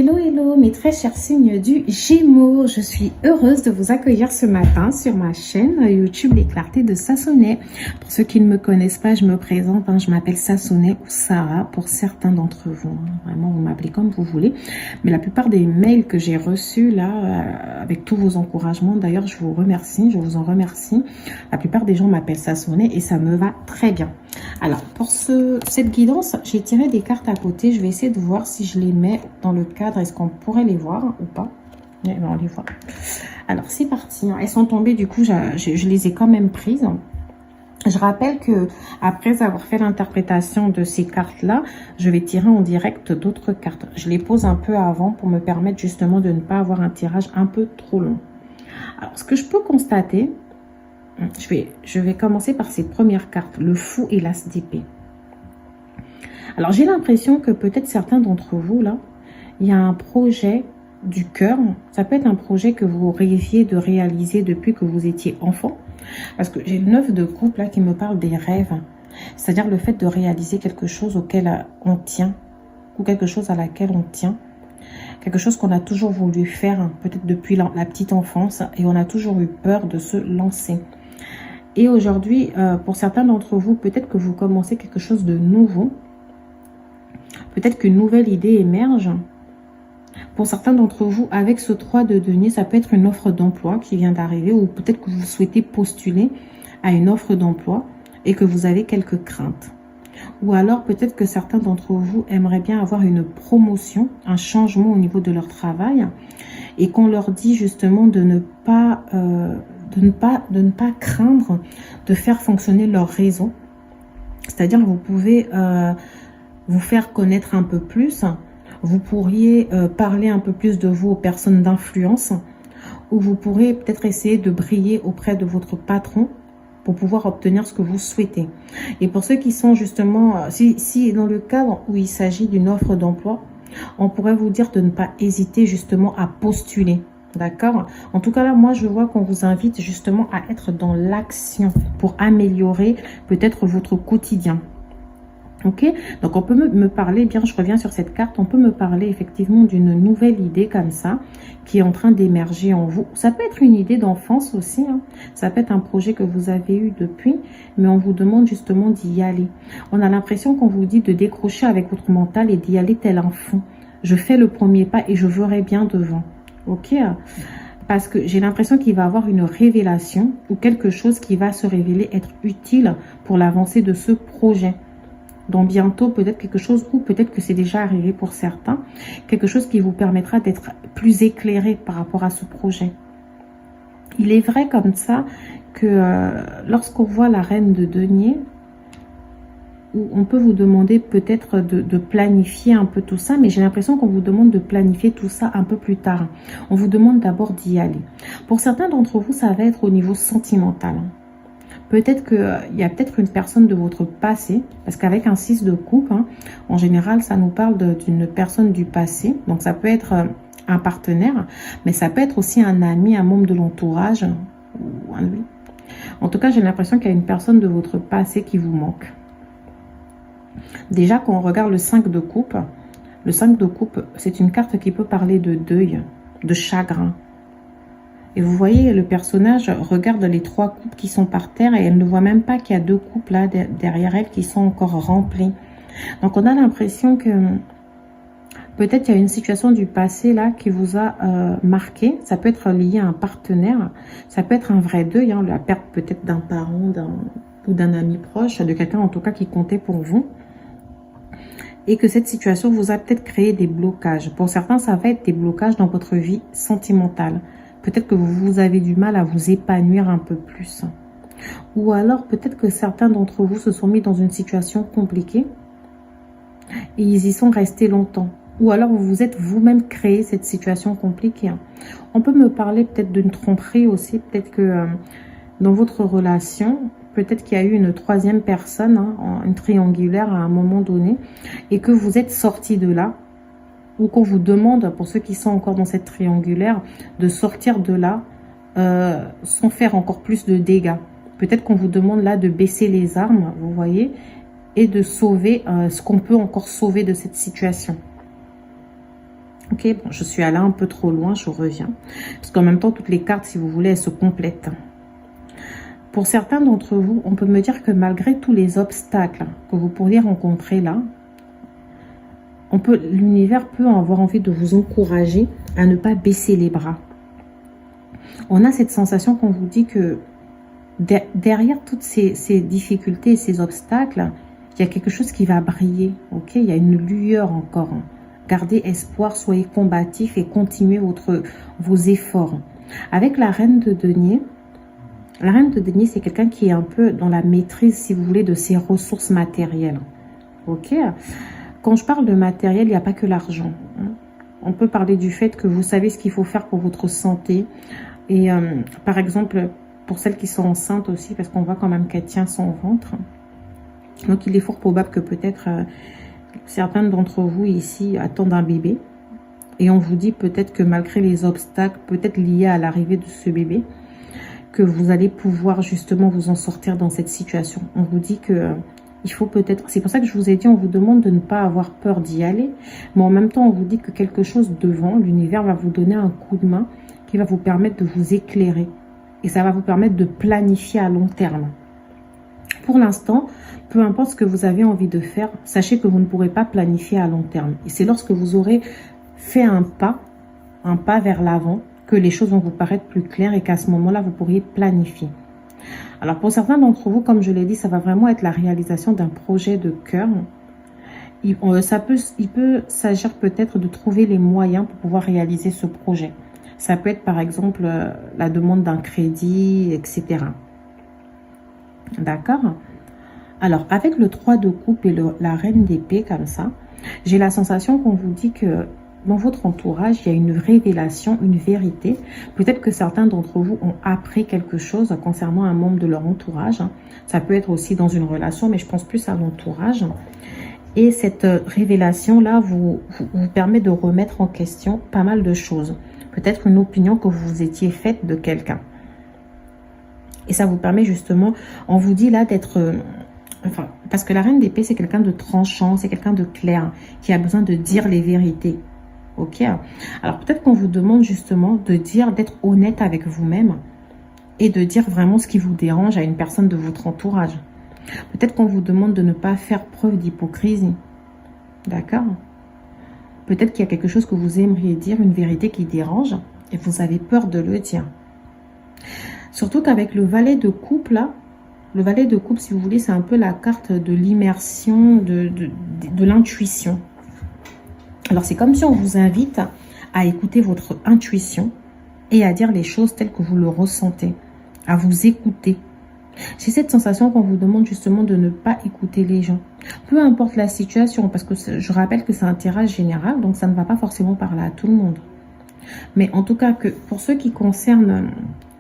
Hello, hello mes très chers signes du Gémeaux, je suis heureuse de vous accueillir ce matin sur ma chaîne YouTube Les Clartés de Sassonnet. Pour ceux qui ne me connaissent pas, je me présente, je m'appelle Sassonnet ou Sarah pour certains d'entre vous. Vraiment, vous m'appelez comme vous voulez. Mais la plupart des mails que j'ai reçus là, avec tous vos encouragements, d'ailleurs je vous remercie, je vous en remercie. La plupart des gens m'appellent Sassonnet et ça me va très bien. Alors, pour cette guidance, j'ai tiré des cartes à côté. Je vais essayer de voir si je les mets dans le cadre. Est-ce qu'on pourrait les voir ou pas? Mais on les voit. Alors, c'est parti. Elles sont tombées, du coup, je les ai quand même prises. Je rappelle que après avoir fait l'interprétation de ces cartes-là, je vais tirer en direct d'autres cartes. Je les pose un peu avant pour me permettre justement de ne pas avoir un tirage un peu trop long. Alors, ce que je peux constater... Je vais commencer par ces premières cartes, le fou et l'as d'épée. Alors, j'ai l'impression que peut-être certains d'entre vous, là, il y a un projet du cœur. Ça peut être un projet que vous rêviez de réaliser depuis que vous étiez enfant. Parce que j'ai le 9 de coupe, là, qui me parle des rêves. C'est-à-dire le fait de réaliser quelque chose auquel on tient. Ou quelque chose à laquelle on tient. Quelque chose qu'on a toujours voulu faire, peut-être depuis la petite enfance. Et on a toujours eu peur de se lancer. Et aujourd'hui, pour certains d'entre vous, peut-être que vous commencez quelque chose de nouveau. Peut-être qu'une nouvelle idée émerge. Pour certains d'entre vous, avec ce 3 de denier, ça peut être une offre d'emploi qui vient d'arriver. Ou peut-être que vous souhaitez postuler à une offre d'emploi et que vous avez quelques craintes. Ou alors peut-être que certains d'entre vous aimeraient bien avoir une promotion, un changement au niveau de leur travail. Et qu'on leur dit justement de ne pas... de ne pas craindre de faire fonctionner leur réseau. C'est-à-dire que vous pouvez vous faire connaître un peu plus. Vous pourriez parler un peu plus de vous aux personnes d'influence. Ou vous pourrez peut-être essayer de briller auprès de votre patron pour pouvoir obtenir ce que vous souhaitez. Et pour ceux qui sont justement... Si dans le cadre où il s'agit d'une offre d'emploi, on pourrait vous dire de ne pas hésiter justement à postuler. D'accord? En tout cas, là, moi, je vois qu'on vous invite justement à être dans l'action pour améliorer peut-être votre quotidien. Ok? Donc, on peut me parler, bien, je reviens sur cette carte, on peut me parler effectivement d'une nouvelle idée comme ça qui est en train d'émerger en vous. Ça peut être une idée d'enfance aussi, hein. Ça peut être un projet que vous avez eu depuis, mais on vous demande justement d'y aller. On a l'impression qu'on vous dit de décrocher avec votre mental et d'y aller tel un fou. Je fais le premier pas et je verrai bien devant. Ok, parce que j'ai l'impression qu'il va y avoir une révélation ou quelque chose qui va se révéler être utile pour l'avancée de ce projet. Donc bientôt, peut-être quelque chose, ou peut-être que c'est déjà arrivé pour certains, quelque chose qui vous permettra d'être plus éclairé par rapport à ce projet. Il est vrai comme ça que lorsqu'on voit la reine de denier, on peut vous demander peut-être de planifier un peu tout ça, mais j'ai l'impression qu'on vous demande de planifier tout ça un peu plus tard. On vous demande d'abord d'y aller. Pour certains d'entre vous, ça va être au niveau sentimental. Peut-être qu'il y a peut-être une personne de votre passé, parce qu'avec un 6 de coupe, en général, ça nous parle d'une personne du passé. Donc ça peut être un partenaire, mais ça peut être aussi un ami, un membre de l'entourage. En tout cas, j'ai l'impression qu'il y a une personne de votre passé qui vous manque. Déjà, quand on regarde le 5 de coupe, le 5 de coupe, c'est une carte qui peut parler de deuil, de chagrin. Et vous voyez, le personnage regarde les 3 coupes qui sont par terre et elle ne voit même pas qu'il y a 2 coupes là derrière elle qui sont encore remplies. Donc, on a l'impression que peut-être il y a une situation du passé là qui vous a marqué. Ça peut être lié à un partenaire, ça peut être un vrai deuil, la perte peut-être d'un parent ou d'un ami proche, de quelqu'un en tout cas qui comptait pour vous. Et que cette situation vous a peut-être créé des blocages. Pour certains, ça va être des blocages dans votre vie sentimentale. Peut-être que vous avez du mal à vous épanouir un peu plus. Ou alors, peut-être que certains d'entre vous se sont mis dans une situation compliquée et ils y sont restés longtemps. Ou alors, vous vous êtes vous-même créé cette situation compliquée. On peut me parler peut-être d'une tromperie aussi. Peut-être que dans votre relation... Peut-être qu'il y a eu une 3e personne, une triangulaire à un moment donné, et que vous êtes sorti de là, ou qu'on vous demande, pour ceux qui sont encore dans cette triangulaire, de sortir de là sans faire encore plus de dégâts. Peut-être qu'on vous demande là de baisser les armes, vous voyez, et de sauver ce qu'on peut encore sauver de cette situation. Ok, bon, je suis allée un peu trop loin, je reviens. Parce qu'en même temps, toutes les cartes, si vous voulez, elles se complètent. Pour certains d'entre vous, on peut me dire que malgré tous les obstacles que vous pourriez rencontrer là, l'univers peut avoir envie de vous encourager à ne pas baisser les bras. On a cette sensation qu'on vous dit que derrière toutes ces difficultés et ces obstacles, il y a quelque chose qui va briller. Ok, il y a une lueur encore. Gardez espoir, soyez combatifs et continuez vos efforts. Avec la reine de denier, c'est quelqu'un qui est un peu dans la maîtrise, si vous voulez, de ses ressources matérielles. Ok. Quand je parle de matériel, il n'y a pas que l'argent. On peut parler du fait que vous savez ce qu'il faut faire pour votre santé. Et par exemple, pour celles qui sont enceintes aussi, parce qu'on voit quand même qu'elle tient son ventre. Donc, il est fort probable que peut-être certains d'entre vous ici attendent un bébé. Et on vous dit peut-être que malgré les obstacles, peut-être liés à l'arrivée de ce bébé, que vous allez pouvoir justement vous en sortir dans cette situation. On vous dit que il faut peut-être... C'est pour ça que je vous ai dit, on vous demande de ne pas avoir peur d'y aller. Mais en même temps, on vous dit que quelque chose devant, l'univers va vous donner un coup de main qui va vous permettre de vous éclairer. Et ça va vous permettre de planifier à long terme. Pour l'instant, peu importe ce que vous avez envie de faire, sachez que vous ne pourrez pas planifier à long terme. Et c'est lorsque vous aurez fait un pas vers l'avant, que les choses vont vous paraître plus claires et qu'à ce moment-là, vous pourriez planifier. Alors, pour certains d'entre vous, comme je l'ai dit, ça va vraiment être la réalisation d'un projet de cœur. Il peut s'agir peut-être de trouver les moyens pour pouvoir réaliser ce projet. Ça peut être, par exemple, la demande d'un crédit, etc. D'accord? Alors, avec le 3 de coupe et la reine d'épée, comme ça, j'ai la sensation qu'on vous dit que dans votre entourage, il y a une révélation, une vérité. Peut-être que certains d'entre vous ont appris quelque chose concernant un membre de leur entourage. Ça peut être aussi dans une relation, mais je pense plus à l'entourage. Et cette révélation-là vous permet de remettre en question pas mal de choses. Peut-être une opinion que vous vous étiez faite de quelqu'un. Et ça vous permet justement, on vous dit là d'être... parce que la reine d'épée, c'est quelqu'un de tranchant, c'est quelqu'un de clair, qui a besoin de dire les vérités. Ok. Alors peut-être qu'on vous demande justement d'être honnête avec vous-même et de dire vraiment ce qui vous dérange à une personne de votre entourage. Peut-être qu'on vous demande de ne pas faire preuve d'hypocrisie. D'accord? Peut-être qu'il y a quelque chose que vous aimeriez dire, une vérité qui dérange et vous avez peur de le dire. Surtout qu'avec le valet de coupe là, le valet de coupe, si vous voulez, c'est un peu la carte de l'immersion, de l'intuition. Alors, c'est comme si on vous invite à écouter votre intuition et à dire les choses telles que vous le ressentez, à vous écouter. C'est cette sensation qu'on vous demande justement de ne pas écouter les gens. Peu importe la situation, parce que je rappelle que c'est un tirage général, donc ça ne va pas forcément parler à tout le monde. Mais en tout cas, que pour ceux qui concernent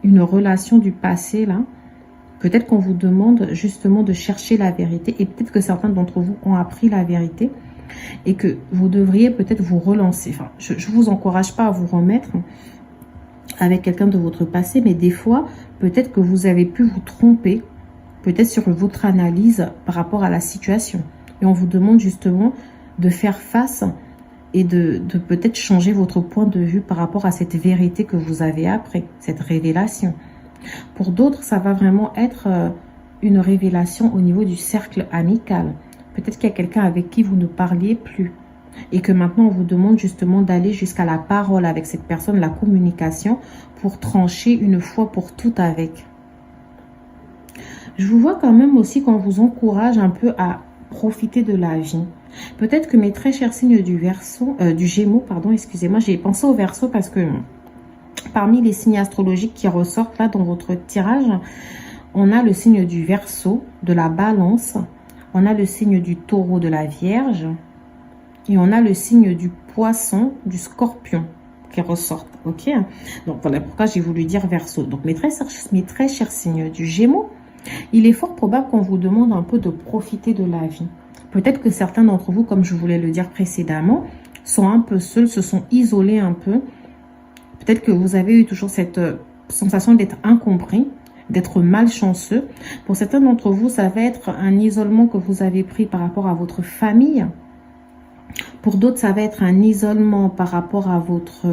une relation du passé, là, peut-être qu'on vous demande justement de chercher la vérité et peut-être que certains d'entre vous ont appris la vérité et que vous devriez peut-être vous relancer. Enfin, je ne vous encourage pas à vous remettre avec quelqu'un de votre passé, mais des fois, peut-être que vous avez pu vous tromper, peut-être sur votre analyse par rapport à la situation. Et on vous demande justement de faire face et de peut-être changer votre point de vue par rapport à cette vérité que vous avez appris, cette révélation. Pour d'autres, ça va vraiment être une révélation au niveau du cercle amical. Peut-être qu'il y a quelqu'un avec qui vous ne parliez plus et que maintenant on vous demande justement d'aller jusqu'à la parole avec cette personne, la communication, pour trancher une fois pour toutes avec. Je vous vois quand même aussi qu'on vous encourage un peu à profiter de la vie. Peut-être que mes très chers signes du Gémeaux, pardon, excusez-moi, j'ai pensé au Verseau parce que parmi les signes astrologiques qui ressortent là dans votre tirage, on a le signe du Verseau, de la Balance, on a le signe du Taureau, de la Vierge, et on a le signe du Poisson, du Scorpion qui ressortent. Ok, donc voilà pourquoi j'ai voulu dire Verseau. Donc mes très chers signes du Gémeaux, il est fort probable qu'on vous demande un peu de profiter de la vie. Peut-être que certains d'entre vous, comme je voulais le dire précédemment, sont un peu seuls, se sont isolés un peu. Peut-être que vous avez eu toujours cette sensation d'être incompris, d'être malchanceux. Pour certains d'entre vous, ça va être un isolement que vous avez pris par rapport à votre famille. Pour d'autres, ça va être un isolement par rapport à votre...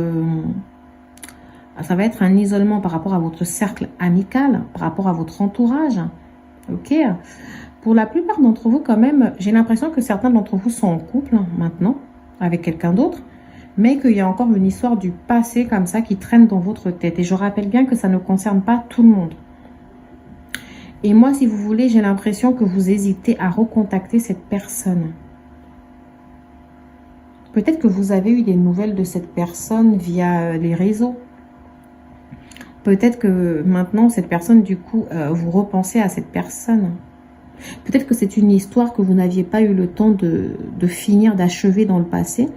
ça va être un isolement par rapport à votre cercle amical, par rapport à votre entourage. Ok. Pour la plupart d'entre vous, quand même, j'ai l'impression que certains d'entre vous sont en couple maintenant, avec quelqu'un d'autre, mais qu'il y a encore une histoire du passé comme ça qui traîne dans votre tête. Et je rappelle bien que ça ne concerne pas tout le monde. Et moi, si vous voulez, j'ai l'impression que vous hésitez à recontacter cette personne. Peut-être que vous avez eu des nouvelles de cette personne via les réseaux. Peut-être que maintenant, cette personne, du coup, vous repensez à cette personne. Peut-être que c'est une histoire que vous n'aviez pas eu le temps de finir, d'achever dans le passé.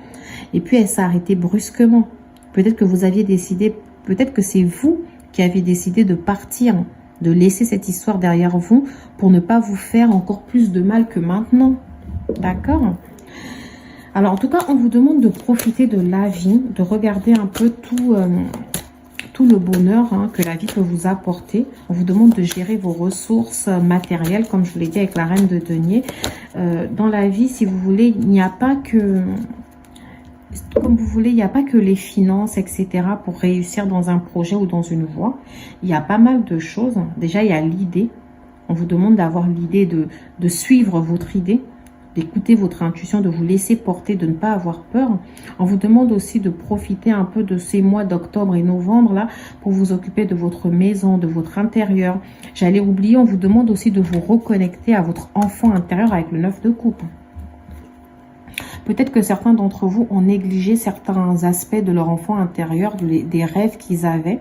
Et puis, elle s'est arrêtée brusquement. Peut-être que vous aviez décidé, peut-être que c'est vous qui avez décidé de partir, de laisser cette histoire derrière vous pour ne pas vous faire encore plus de mal que maintenant. D'accord ? Alors, en tout cas, on vous demande de profiter de la vie, de regarder un peu tout le bonheur que la vie peut vous apporter. On vous demande de gérer vos ressources matérielles, comme je vous l'ai dit avec la reine de denier. Dans la vie, si vous voulez, il n'y a pas que... Comme vous voulez, il n'y a pas que les finances, etc. pour réussir dans un projet ou dans une voie. Il y a pas mal de choses. Déjà, il y a l'idée. On vous demande d'avoir l'idée de suivre votre idée, d'écouter votre intuition, de vous laisser porter, de ne pas avoir peur. On vous demande aussi de profiter un peu de ces mois d'octobre et novembre là pour vous occuper de votre maison, de votre intérieur. J'allais oublier, on vous demande aussi de vous reconnecter à votre enfant intérieur avec le 9 de coupe. Peut-être que certains d'entre vous ont négligé certains aspects de leur enfant intérieur, des rêves qu'ils avaient,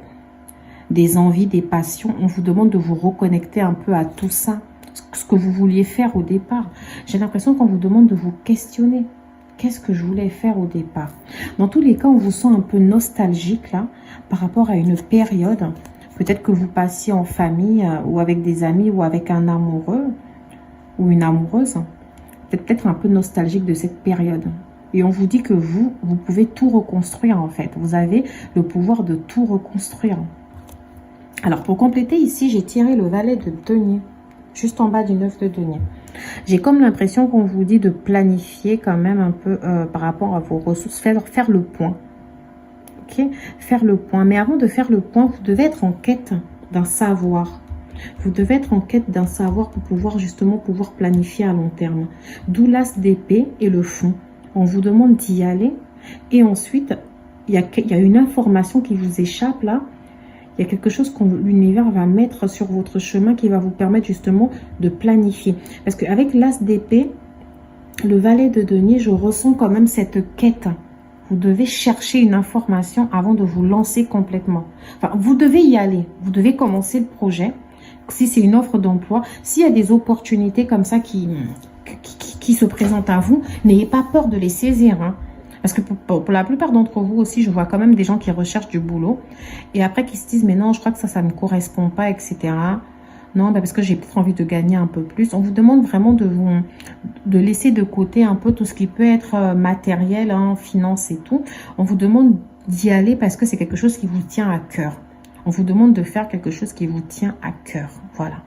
des envies, des passions. On vous demande de vous reconnecter un peu à tout ça, ce que vous vouliez faire au départ. J'ai l'impression qu'on vous demande de vous questionner. Qu'est-ce que je voulais faire au départ? Dans tous les cas, on vous sent un peu nostalgique là, par rapport à une période. Peut-être que vous passiez en famille ou avec des amis ou avec un amoureux ou une amoureuse. Peut-être un peu nostalgique de cette période. Et on vous dit que vous pouvez tout reconstruire en fait. Vous avez le pouvoir de tout reconstruire. Alors pour compléter ici, j'ai tiré le valet de denier. Juste en bas du 9 de denier. J'ai comme l'impression qu'on vous dit de planifier quand même un peu par rapport à vos ressources. Faire le point. Ok? Faire le point. Mais avant de faire le point, vous devez être en quête d'un savoir. Vous devez être en quête d'un savoir pour pouvoir justement planifier à long terme. D'où l'as d'épée et le fond. On vous demande d'y aller. Et ensuite, il y a une information qui vous échappe là. Il y a quelque chose que l'univers va mettre sur votre chemin qui va vous permettre justement de planifier. Parce qu'avec l'as d'épée, le valet de denier, je ressens quand même cette quête. Vous devez chercher une information avant de vous lancer complètement. Enfin, vous devez y aller. Vous devez commencer le projet. Si c'est une offre d'emploi, s'il y a des opportunités comme ça qui se présentent à vous, n'ayez pas peur de les saisir. Hein. Parce que pour la plupart d'entre vous aussi, je vois quand même des gens qui recherchent du boulot. Et après qui se disent, mais non, je crois que ça ne me correspond pas, etc. Non, parce que j'ai peut-être envie de gagner un peu plus. On vous demande vraiment de laisser de côté un peu tout ce qui peut être matériel, hein, finance et tout. On vous demande d'y aller parce que c'est quelque chose qui vous tient à cœur. On vous demande de faire quelque chose qui vous tient à cœur. Voilà.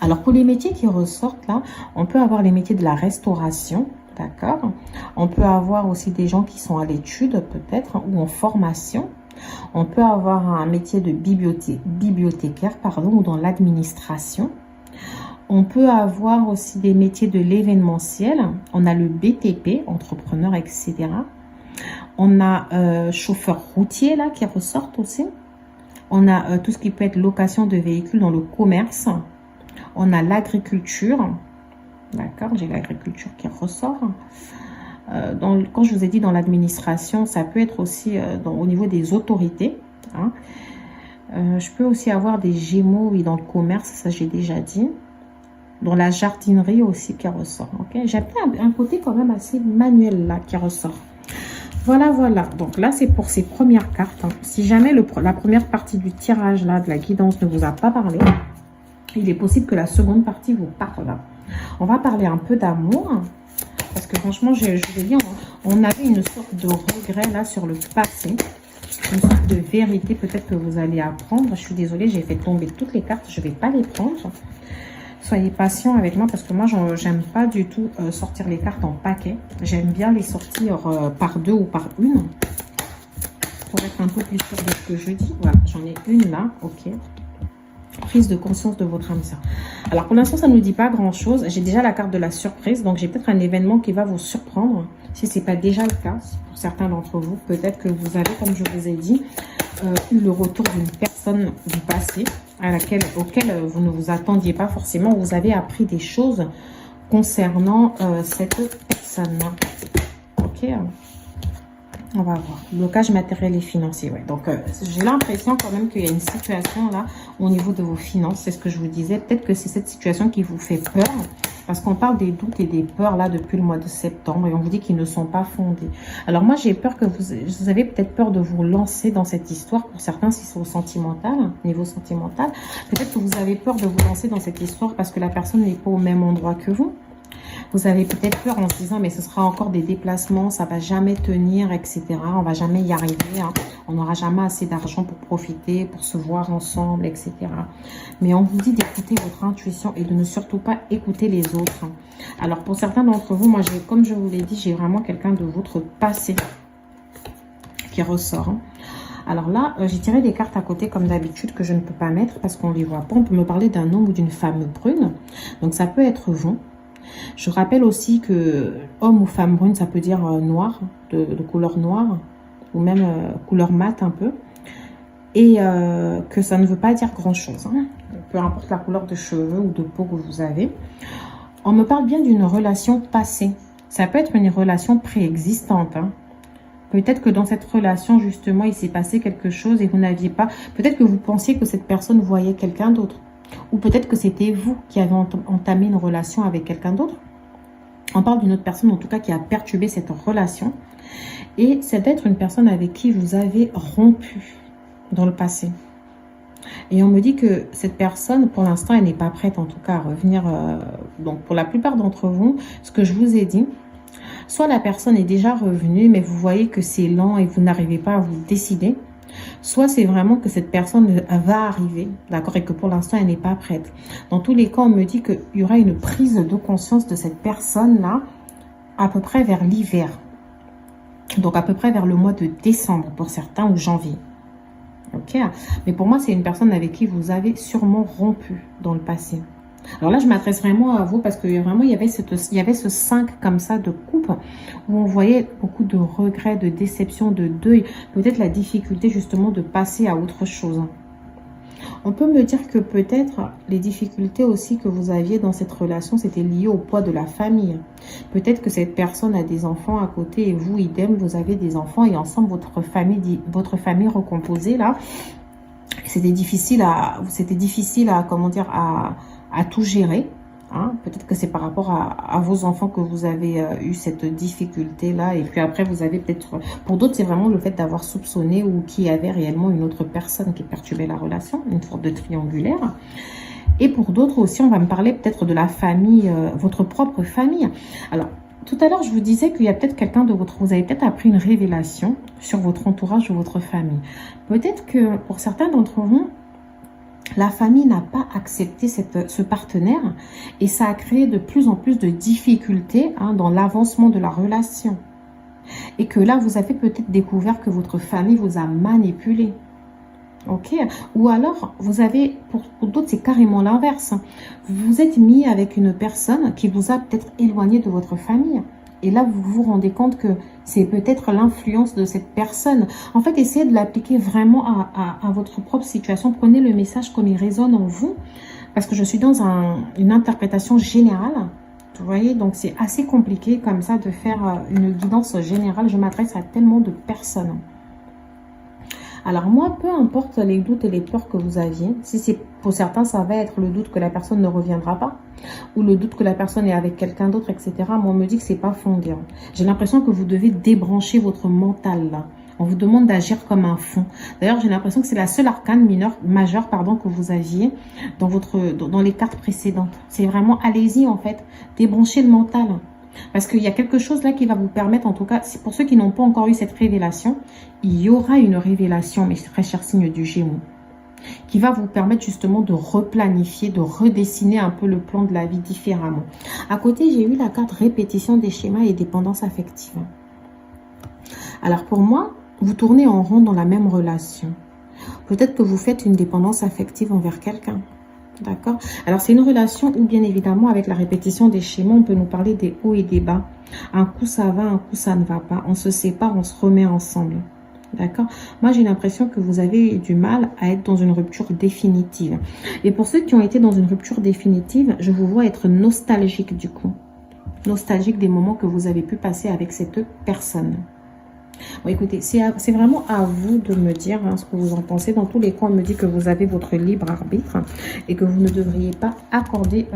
Alors, pour les métiers qui ressortent là, on peut avoir les métiers de la restauration. D'accord. On peut avoir aussi des gens qui sont à l'étude peut-être ou en formation. On peut avoir un métier de bibliothécaire ou dans l'administration. On peut avoir aussi des métiers de l'événementiel. On a le BTP, entrepreneur, etc. On a chauffeur routier là qui ressortent aussi. On a tout ce qui peut être location de véhicules dans le commerce. On a l'agriculture. D'accord, j'ai l'agriculture qui ressort. Quand je vous ai dit dans l'administration, ça peut être aussi au niveau des autorités. Hein. Je peux aussi avoir des gémeaux dans le commerce, ça j'ai déjà dit. Dans la jardinerie aussi qui ressort. Okay. J'ai un côté quand même assez manuel là qui ressort. Voilà, voilà. Donc là, c'est pour ces premières cartes. Hein. Si jamais la première partie du tirage là, de la guidance ne vous a pas parlé, il est possible que la seconde partie vous parle. On va parler un peu d'amour. Parce que franchement, je vous ai dit, on avait une sorte de regret là sur le passé. Une sorte de vérité peut-être que vous allez apprendre. Je suis désolée, j'ai fait tomber toutes les cartes. Je ne vais pas les prendre. Soyez patient avec moi parce que moi, j'aime pas du tout sortir les cartes en paquet. J'aime bien les sortir par deux ou par une. Pour être un peu plus sûr de ce que je dis. Voilà, j'en ai une là, ok. Prise de conscience de votre âme sœur. Alors pour l'instant, ça ne nous dit pas grand-chose. J'ai déjà la carte de la surprise, donc j'ai peut-être un événement qui va vous surprendre. Si ce n'est pas déjà le cas, pour certains d'entre vous, peut-être que vous avez, comme je vous ai dit, eu le retour d'une personne du passé auquel vous ne vous attendiez pas forcément. Vous avez appris des choses concernant cette personne-là. Ok. On va voir. Blocage matériel et financier. Ouais. Donc, j'ai l'impression quand même qu'il y a une situation là au niveau de vos finances. C'est ce que je vous disais. Peut-être que c'est cette situation qui vous fait peur. Parce qu'on parle des doutes et des peurs là depuis le mois de septembre. Et on vous dit qu'ils ne sont pas fondés. Alors moi, j'ai peur que vous avez peut-être peur de vous lancer dans cette histoire. Pour certains, si c'est au sentimental, niveau sentimental. Peut-être que vous avez peur de vous lancer dans cette histoire parce que la personne n'est pas au même endroit que vous. Vous avez peut-être peur en se disant, mais ce sera encore des déplacements, ça va jamais tenir, etc. On va jamais y arriver. Hein. On n'aura jamais assez d'argent pour profiter, pour se voir ensemble, etc. Mais on vous dit d'écouter votre intuition et de ne surtout pas écouter les autres. Alors, pour certains d'entre vous, moi, comme je vous l'ai dit, j'ai vraiment quelqu'un de votre passé qui ressort. Hein. Alors là, j'ai tiré des cartes à côté comme d'habitude que je ne peux pas mettre parce qu'on ne les voit pas. On peut me parler d'un homme ou d'une femme brune. Donc, ça peut être vous. Je rappelle aussi que homme ou femme brune, ça peut dire noir, de couleur noire, ou même couleur mate un peu. Et que ça ne veut pas dire grand-chose. Hein. Peu importe la couleur de cheveux ou de peau que vous avez. On me parle bien d'une relation passée. Ça peut être une relation préexistante. Hein. Peut-être que dans cette relation, justement, il s'est passé quelque chose et vous n'aviez pas... Peut-être que vous pensiez que cette personne voyait quelqu'un d'autre. Ou peut-être que c'était vous qui avez entamé une relation avec quelqu'un d'autre. On parle d'une autre personne, en tout cas, qui a perturbé cette relation. Et c'est d'être une personne avec qui vous avez rompu dans le passé. Et on me dit que cette personne, pour l'instant, elle n'est pas prête, en tout cas, à revenir. Donc, pour la plupart d'entre vous, ce que je vous ai dit, soit la personne est déjà revenue, mais vous voyez que c'est lent et vous n'arrivez pas à vous décider. Soit c'est vraiment que cette personne va arriver, d'accord, et que pour l'instant, elle n'est pas prête. Dans tous les cas, on me dit qu'il y aura une prise de conscience de cette personne-là à peu près vers l'hiver. Donc, à peu près vers le mois de décembre pour certains ou janvier. Ok. Mais pour moi, c'est une personne avec qui vous avez sûrement rompu dans le passé. Alors là, je m'adresse vraiment à vous parce que vraiment, il y avait ce 5 comme ça de coupe où on voyait beaucoup de regrets, de déception, de deuil. Peut-être la difficulté justement de passer à autre chose. On peut me dire que peut-être les difficultés aussi que vous aviez dans cette relation, c'était lié au poids de la famille. Peut-être que cette personne a des enfants à côté et vous, idem, vous avez des enfants et ensemble, votre famille recomposée là, c'était difficile à comment dire, à tout gérer. Hein. Peut-être que c'est par rapport à vos enfants que vous avez eu cette difficulté-là. Et puis après, vous avez peut-être... Pour d'autres, c'est vraiment le fait d'avoir soupçonné ou qu'il y avait réellement une autre personne qui perturbait la relation, une sorte de triangulaire. Et pour d'autres aussi, on va me parler peut-être de la famille, votre propre famille. Alors, tout à l'heure, je vous disais qu'il y a peut-être quelqu'un de votre... Vous avez peut-être appris une révélation sur votre entourage ou votre famille. Peut-être que pour certains d'entre vous, la famille n'a pas accepté ce partenaire et ça a créé de plus en plus de difficultés dans l'avancement de la relation. Et que là, vous avez peut-être découvert que votre famille vous a manipulé. Ok. Ou alors, vous avez, pour d'autres, c'est carrément l'inverse. Vous vous êtes mis avec une personne qui vous a peut-être éloigné de votre famille. Et là, vous vous rendez compte que c'est peut-être l'influence de cette personne. En fait, essayez de l'appliquer vraiment à votre propre situation. Prenez le message comme il résonne en vous. Parce que je suis dans une interprétation générale. Vous voyez, donc c'est assez compliqué comme ça de faire une guidance générale. Je m'adresse à tellement de personnes. Alors moi, peu importe les doutes et les peurs que vous aviez, si c'est pour certains, ça va être le doute que la personne ne reviendra pas, ou le doute que la personne est avec quelqu'un d'autre, etc. Moi, on me dit que c'est pas fondé. J'ai l'impression que vous devez débrancher votre mental là. On vous demande d'agir comme un fond. D'ailleurs, j'ai l'impression que c'est la seule arcane majeure que vous aviez dans les cartes précédentes. C'est vraiment, allez-y en fait, débranchez le mental. Parce qu'il y a quelque chose là qui va vous permettre, en tout cas, pour ceux qui n'ont pas encore eu cette révélation, il y aura une révélation, mes très chers signes du Gémeaux. qui va vous permettre justement de replanifier, de redessiner un peu le plan de la vie différemment. À côté, j'ai eu la carte répétition des schémas et dépendance affective. Alors pour moi, vous tournez en rond dans la même relation. Peut-être que vous faites une dépendance affective envers quelqu'un. D'accord? Alors c'est une relation où bien évidemment avec la répétition des schémas, on peut nous parler des hauts et des bas. Un coup ça va, un coup ça ne va pas. On se sépare, on se remet ensemble. D'accord? Moi, j'ai l'impression que vous avez du mal à être dans une rupture définitive. Et pour ceux qui ont été dans une rupture définitive, je vous vois être nostalgique du coup. Nostalgique des moments que vous avez pu passer avec cette personne. Bon, écoutez, c'est vraiment à vous de me dire ce que vous en pensez. Dans tous les cas, on me dit que vous avez votre libre arbitre et que vous ne devriez pas accorder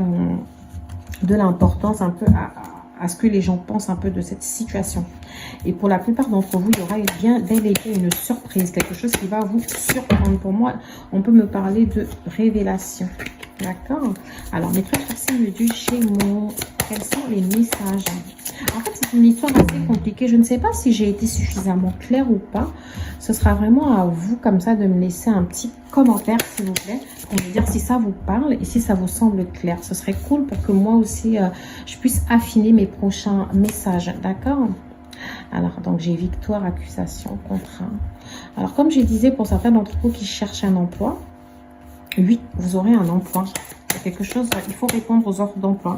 de l'importance un peu à ce que les gens pensent un peu de cette situation. Et pour la plupart d'entre vous, il y aura bien bel et bien une surprise, quelque chose qui va vous surprendre. Pour moi, on peut me parler de révélation. D'accord? Alors, mes très chers signes du Gémeaux, quels sont les messages? En fait, c'est une histoire assez compliquée. Je ne sais pas si j'ai été suffisamment claire ou pas. Ce sera vraiment à vous, comme ça, de me laisser un petit commentaire, s'il vous plaît, pour me dire si ça vous parle et si ça vous semble clair. Ce serait cool pour que moi aussi, je puisse affiner mes prochains messages. D'accord? Alors, donc, j'ai victoire, accusation, contrat. Alors, comme je disais, pour certains d'entre vous qui cherchent un emploi, oui, vous aurez un emploi. Il y a quelque chose, il faut répondre aux offres d'emploi.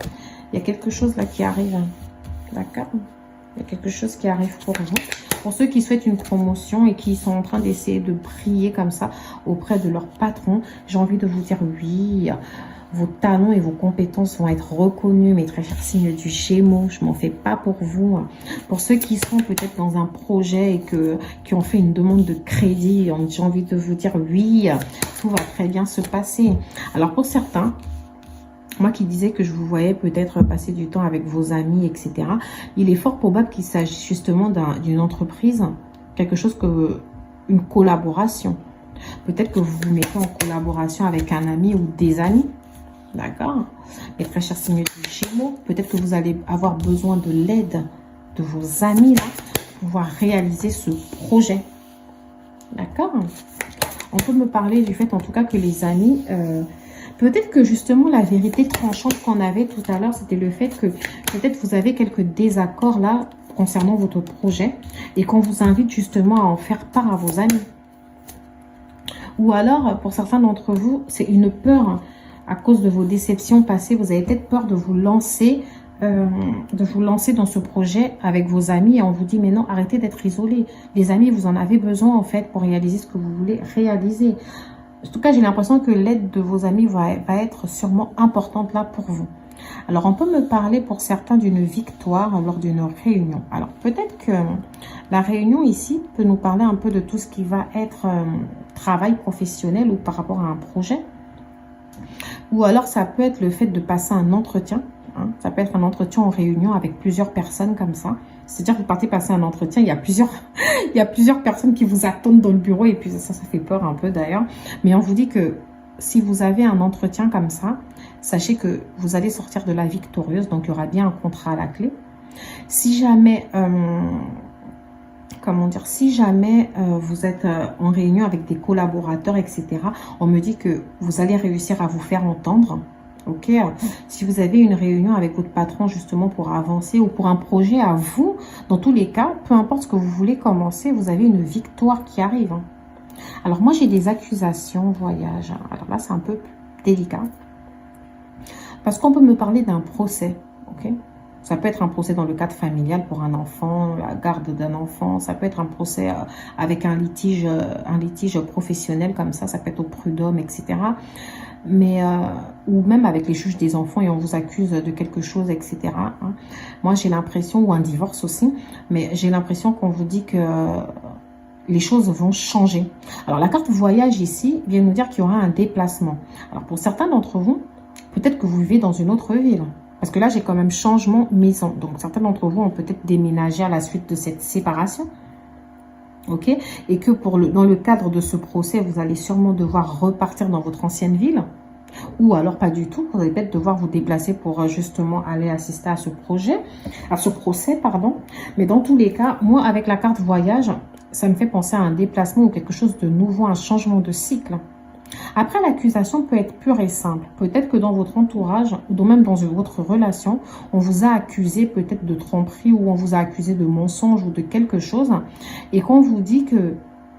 Il y a quelque chose là qui arrive. D'accord? Il y a quelque chose qui arrive pour vous. Pour ceux qui souhaitent une promotion et qui sont en train d'essayer de briller comme ça auprès de leur patron, j'ai envie de vous dire oui, vos talents et vos compétences vont être reconnus, mes très chers signes du Gémeaux. Je m'en fais pas pour vous. Pour ceux qui sont peut-être dans un projet et qui ont fait une demande de crédit, j'ai envie de vous dire oui, tout va très bien se passer. Alors pour certains, moi qui disais que je vous voyais peut-être passer du temps avec vos amis, etc. Il est fort probable qu'il s'agisse justement d'une entreprise, quelque chose que une collaboration. Peut-être que vous vous mettez en collaboration avec un ami ou des amis. D'accord? Mes très chers signes du Gémeaux, peut-être que vous allez avoir besoin de l'aide de vos amis là, pour pouvoir réaliser ce projet. D'accord? On peut me parler du fait en tout cas que les amis... peut-être que justement la vérité tranchante qu'on avait tout à l'heure, c'était le fait que peut-être vous avez quelques désaccords là concernant votre projet et qu'on vous invite justement à en faire part à vos amis. Ou alors, pour certains d'entre vous, c'est une peur à cause de vos déceptions passées. Vous avez peut-être peur de vous lancer dans ce projet avec vos amis et on vous dit mais non, arrêtez d'être isolés. Les amis, vous en avez besoin en fait pour réaliser ce que vous voulez réaliser. En tout cas, j'ai l'impression que l'aide de vos amis va être sûrement importante là pour vous. Alors, on peut me parler pour certains d'une victoire lors d'une réunion. Alors, peut-être que la réunion ici peut nous parler un peu de tout ce qui va être travail professionnel ou par rapport à un projet. Ou alors, ça peut être le fait de passer un entretien. Hein. Ça peut être un entretien en réunion avec plusieurs personnes comme ça. C'est-à-dire que vous partez passer un entretien, il y a plusieurs personnes qui vous attendent dans le bureau et puis ça fait peur un peu d'ailleurs. Mais on vous dit que si vous avez un entretien comme ça, sachez que vous allez sortir de la victorieuse. Donc, il y aura bien un contrat à la clé. Si jamais, vous êtes en réunion avec des collaborateurs, etc., on me dit que vous allez réussir à vous faire entendre. Ok, si vous avez une réunion avec votre patron justement pour avancer ou pour un projet à vous, dans tous les cas, peu importe ce que vous voulez commencer, vous avez une victoire qui arrive. Alors moi j'ai des accusations, voyage. Alors là c'est un peu délicat. Parce qu'on peut me parler d'un procès, ok? Ça peut être un procès dans le cadre familial pour un enfant, la garde d'un enfant. Ça peut être un procès avec un litige professionnel comme ça. Ça peut être au prud'homme, etc. Mais ou même avec les juges des enfants et on vous accuse de quelque chose, etc. Hein. Moi, j'ai l'impression, ou un divorce aussi, mais j'ai l'impression qu'on vous dit que les choses vont changer. Alors, la carte voyage ici vient nous dire qu'il y aura un déplacement. Alors, pour certains d'entre vous, peut-être que vous vivez dans une autre ville. Parce que là, j'ai quand même changement maison. Donc, certains d'entre vous ont peut-être déménagé à la suite de cette séparation. Ok? Et que dans le cadre de ce procès, vous allez sûrement devoir repartir dans votre ancienne ville. Ou alors pas du tout. Vous allez peut-être devoir vous déplacer pour justement aller assister à ce procès, pardon. Mais dans tous les cas, moi, avec la carte voyage, ça me fait penser à un déplacement ou quelque chose de nouveau, un changement de cycle. Après, l'accusation peut être pure et simple. Peut-être que dans votre entourage, ou même dans votre relation, on vous a accusé peut-être de tromperie ou on vous a accusé de mensonge ou de quelque chose. Et qu'on vous dit que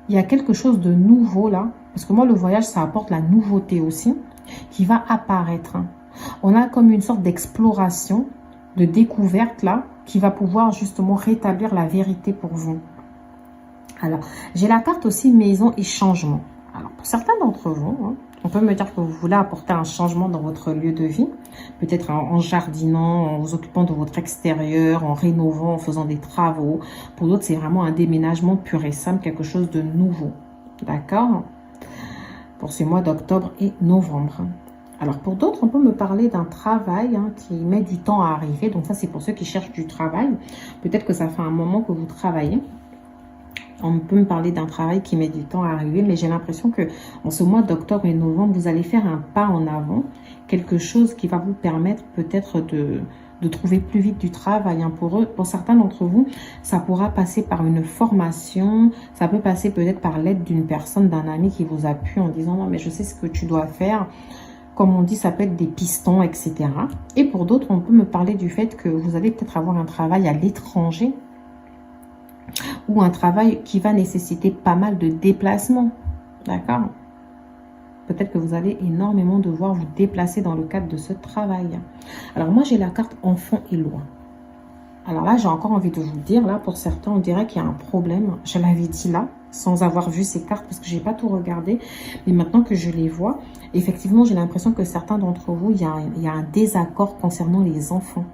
il y a quelque chose de nouveau là, parce que moi, le voyage, ça apporte la nouveauté aussi, qui va apparaître. On a comme une sorte d'exploration, de découverte là, qui va pouvoir justement rétablir la vérité pour vous. Alors, j'ai la carte aussi maison et changement. Alors, pour certains d'entre vous, hein, on peut me dire que vous voulez apporter un changement dans votre lieu de vie, peut-être en jardinant, en vous occupant de votre extérieur, en rénovant, en faisant des travaux. Pour d'autres, c'est vraiment un déménagement pur et simple, quelque chose de nouveau. D'accord? Pour ces mois d'octobre et novembre. Alors, pour d'autres, on peut me parler d'un travail hein, qui met du temps à arriver. Donc, ça, c'est pour ceux qui cherchent du travail. Peut-être que ça fait un moment que vous travaillez. On peut me parler d'un travail qui met du temps à arriver, mais j'ai l'impression que en ce mois d'octobre et novembre, vous allez faire un pas en avant, quelque chose qui va vous permettre peut-être de trouver plus vite du travail. Hein. Pour certains d'entre vous, ça pourra passer par une formation, ça peut passer peut-être par l'aide d'une personne, d'un ami qui vous appuie en disant « Non, mais je sais ce que tu dois faire ». Comme on dit, ça peut être des pistons, etc. Et pour d'autres, on peut me parler du fait que vous allez peut-être avoir un travail à l'étranger, ou un travail qui va nécessiter pas mal de déplacements, d'accord? Peut-être que vous allez énormément devoir vous déplacer dans le cadre de ce travail. Alors moi, j'ai la carte enfant et loi. Alors là, j'ai encore envie de vous dire, là, pour certains, on dirait qu'il y a un problème. Je l'avais dit là, sans avoir vu ces cartes, parce que j'ai pas tout regardé. Mais maintenant que je les vois, effectivement, j'ai l'impression que certains d'entre vous, il y a un désaccord concernant les enfants.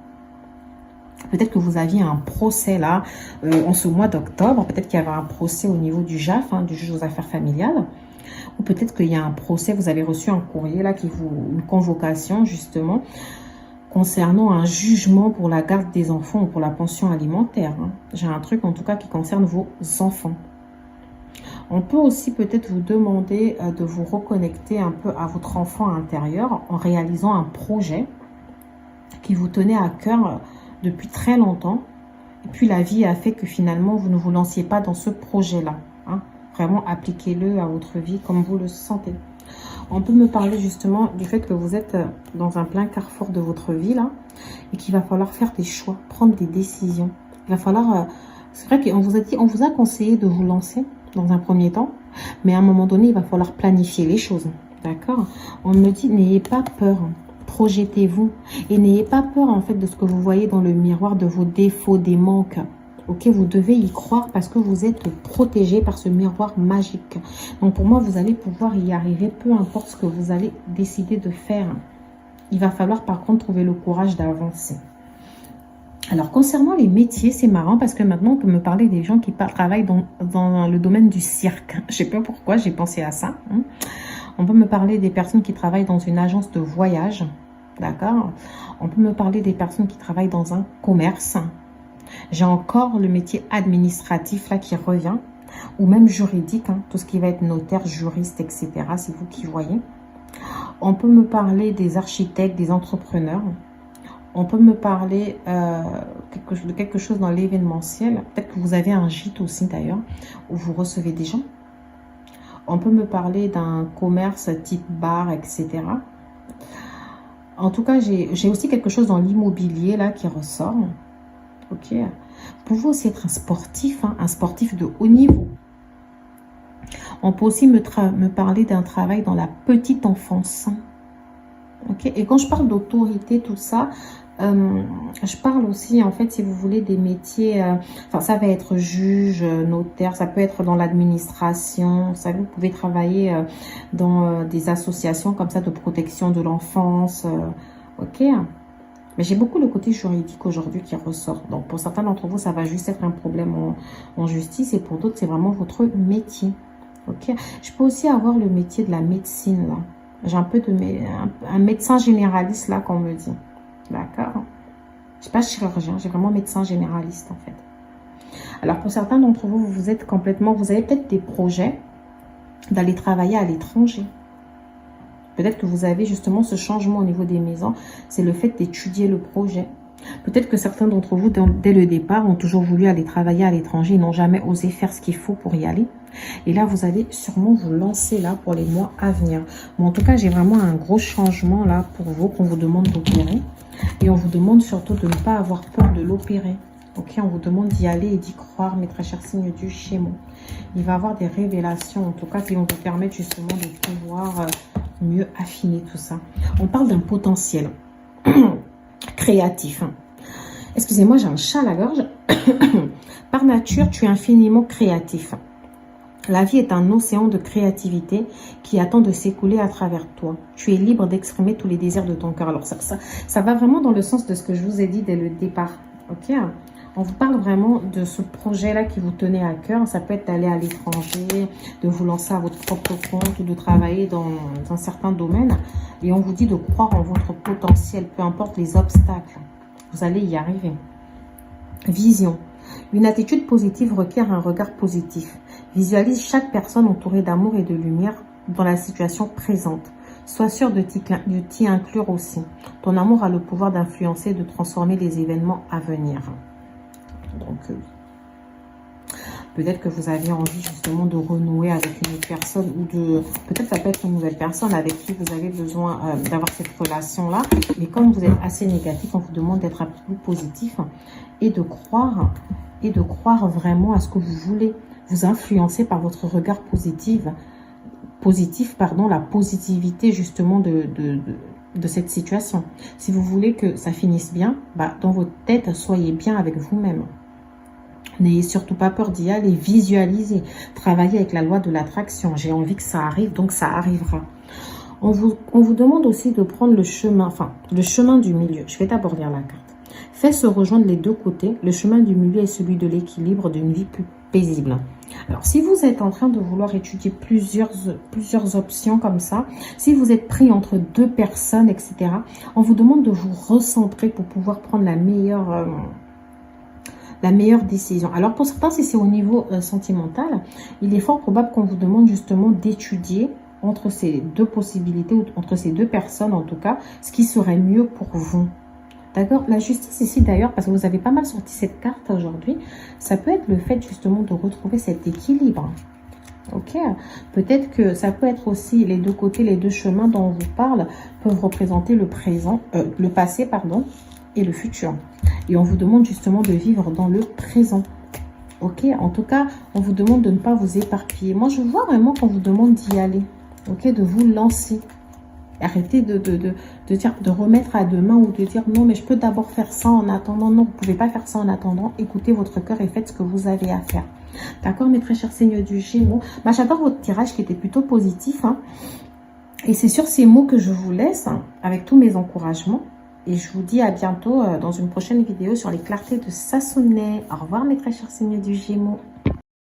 Peut-être que vous aviez un procès là, en ce mois d'octobre. Peut-être qu'il y avait un procès au niveau du JAF, hein, du juge aux affaires familiales. Ou peut-être qu'il y a un procès, vous avez reçu un courrier là, une convocation justement, concernant un jugement pour la garde des enfants ou pour la pension alimentaire. Hein. J'ai un truc en tout cas qui concerne vos enfants. On peut aussi peut-être vous demander de vous reconnecter un peu à votre enfant intérieur en réalisant un projet qui vous tenait à cœur depuis très longtemps. Et puis la vie a fait que finalement vous ne vous lanciez pas dans ce projet-là. Hein. Vraiment appliquez-le à votre vie comme vous le sentez. On peut me parler justement du fait que vous êtes dans un plein carrefour de votre vie là et qu'il va falloir faire des choix, prendre des décisions. Il va falloir... c'est vrai qu'on vous a dit, on vous a conseillé de vous lancer dans un premier temps, mais à un moment donné, il va falloir planifier les choses. D'accord? On me dit, n'ayez pas peur. Projetez-vous et n'ayez pas peur en fait de ce que vous voyez dans le miroir, de vos défauts, des manques. Ok, vous devez y croire parce que vous êtes protégé par ce miroir magique. Donc pour moi, vous allez pouvoir y arriver, peu importe ce que vous allez décider de faire. Il va falloir par contre trouver le courage d'avancer. Alors concernant les métiers, c'est marrant parce que maintenant on peut me parler des gens qui travaillent dans le domaine du cirque. Je sais pas pourquoi j'ai pensé à ça. Hein. On peut me parler des personnes qui travaillent dans une agence de voyage. D'accord? On peut me parler des personnes qui travaillent dans un commerce. J'ai encore le métier administratif là qui revient. Ou même juridique. Hein, tout ce qui va être notaire, juriste, etc. C'est vous qui voyez. On peut me parler des architectes, des entrepreneurs. On peut me parler de quelque chose dans l'événementiel. Peut-être que vous avez un gîte aussi d'ailleurs, où vous recevez des gens. On peut me parler d'un commerce type bar, etc. En tout cas, j'ai aussi quelque chose dans l'immobilier là qui ressort. Ok. Vous pouvez aussi être un sportif, hein, un sportif de haut niveau. On peut aussi me parler d'un travail dans la petite enfance. Okay. Et quand je parle d'autorité, tout ça, je parle aussi, en fait, si vous voulez, des métiers, enfin, ça va être juge, notaire, ça peut être dans l'administration. Vous savez, vous pouvez travailler dans des associations comme ça de protection de l'enfance. Ok. Mais j'ai beaucoup le côté juridique aujourd'hui qui ressort. Donc, pour certains d'entre vous, ça va juste être un problème en justice. Et pour d'autres, c'est vraiment votre métier. Ok. Je peux aussi avoir le métier de la médecine, là. J'ai un peu un médecin généraliste là qu'on me dit. D'accord? Je suis pas chirurgien, j'ai vraiment médecin généraliste en fait. Alors pour certains d'entre vous, vous avez peut-être des projets d'aller travailler à l'étranger. Peut-être que vous avez justement ce changement au niveau des maisons. C'est le fait d'étudier le projet. Peut-être que certains d'entre vous, dès le départ, ont toujours voulu aller travailler à l'étranger et n'ont jamais osé faire ce qu'il faut pour y aller. Et là, vous allez sûrement vous lancer là pour les mois à venir. Bon, en tout cas, j'ai vraiment un gros changement là pour vous qu'on vous demande d'opérer. Et on vous demande surtout de ne pas avoir peur de l'opérer. Ok, on vous demande d'y aller et d'y croire, mes très chers signes du Gémeaux. Il va y avoir des révélations, en tout cas, qui vont vous permettre justement de pouvoir mieux affiner tout ça. On parle d'un potentiel créatif. Excusez-moi, j'ai un chat à la gorge. Par nature, tu es infiniment créatif. La vie est un océan de créativité qui attend de s'écouler à travers toi. Tu es libre d'exprimer tous les désirs de ton cœur. Alors ça va vraiment dans le sens de ce que je vous ai dit dès le départ. Ok, on vous parle vraiment de ce projet-là qui vous tenait à cœur. Ça peut être d'aller à l'étranger, de vous lancer à votre propre compte ou de travailler dans un certain domaine. Et on vous dit de croire en votre potentiel, peu importe les obstacles. Vous allez y arriver. Vision. Une attitude positive requiert un regard positif. Visualise chaque personne entourée d'amour et de lumière dans la situation présente. Sois sûr de t'y inclure aussi. Ton amour a le pouvoir d'influencer, de transformer les événements à venir. Donc, peut-être que vous avez envie justement de renouer avec une autre personne ou de... Peut-être ça peut être une nouvelle personne avec qui vous avez besoin d'avoir cette relation-là. Mais comme vous êtes assez négatif, on vous demande d'être un peu plus positif et de croire vraiment à ce que vous voulez. Vous influencer par votre regard positif, la positivité justement de cette situation. Si vous voulez que ça finisse bien, dans votre tête, soyez bien avec vous-même. N'ayez surtout pas peur d'y aller, visualisez, travaillez avec la loi de l'attraction. J'ai envie que ça arrive, donc ça arrivera. On vous demande aussi de prendre le chemin du milieu. Je vais d'abord lire la carte. Fais se rejoindre les deux côtés. Le chemin du milieu est celui de l'équilibre, d'une vie plus paisible. Alors, si vous êtes en train de vouloir étudier plusieurs options comme ça, si vous êtes pris entre deux personnes, etc., on vous demande de vous recentrer pour pouvoir prendre la meilleure décision. Alors, pour certains, si c'est au niveau sentimental, il est fort probable qu'on vous demande justement d'étudier entre ces deux possibilités, ou entre ces deux personnes en tout cas, ce qui serait mieux pour vous. D'accord? La justice ici d'ailleurs, parce que vous avez pas mal sorti cette carte aujourd'hui, ça peut être le fait justement de retrouver cet équilibre. Ok? Peut-être que ça peut être aussi les deux côtés, les deux chemins dont on vous parle peuvent représenter le passé, pardon, et le futur. Et on vous demande justement de vivre dans le présent. Ok? En tout cas, on vous demande de ne pas vous éparpiller. Moi, je vois vraiment qu'on vous demande d'y aller. Ok? De vous lancer. Arrêtez de remettre à demain ou de dire non, mais je peux d'abord faire ça en attendant. Non, vous ne pouvez pas faire ça en attendant. Écoutez votre cœur et faites ce que vous avez à faire. D'accord, mes très chers signes du Gémeaux. J'adore votre tirage qui était plutôt positif. Et c'est sur ces mots que je vous laisse avec tous mes encouragements. Et je vous dis à bientôt dans une prochaine vidéo sur les clartés de Sassonet. Au revoir, mes très chers signes du Gémeaux.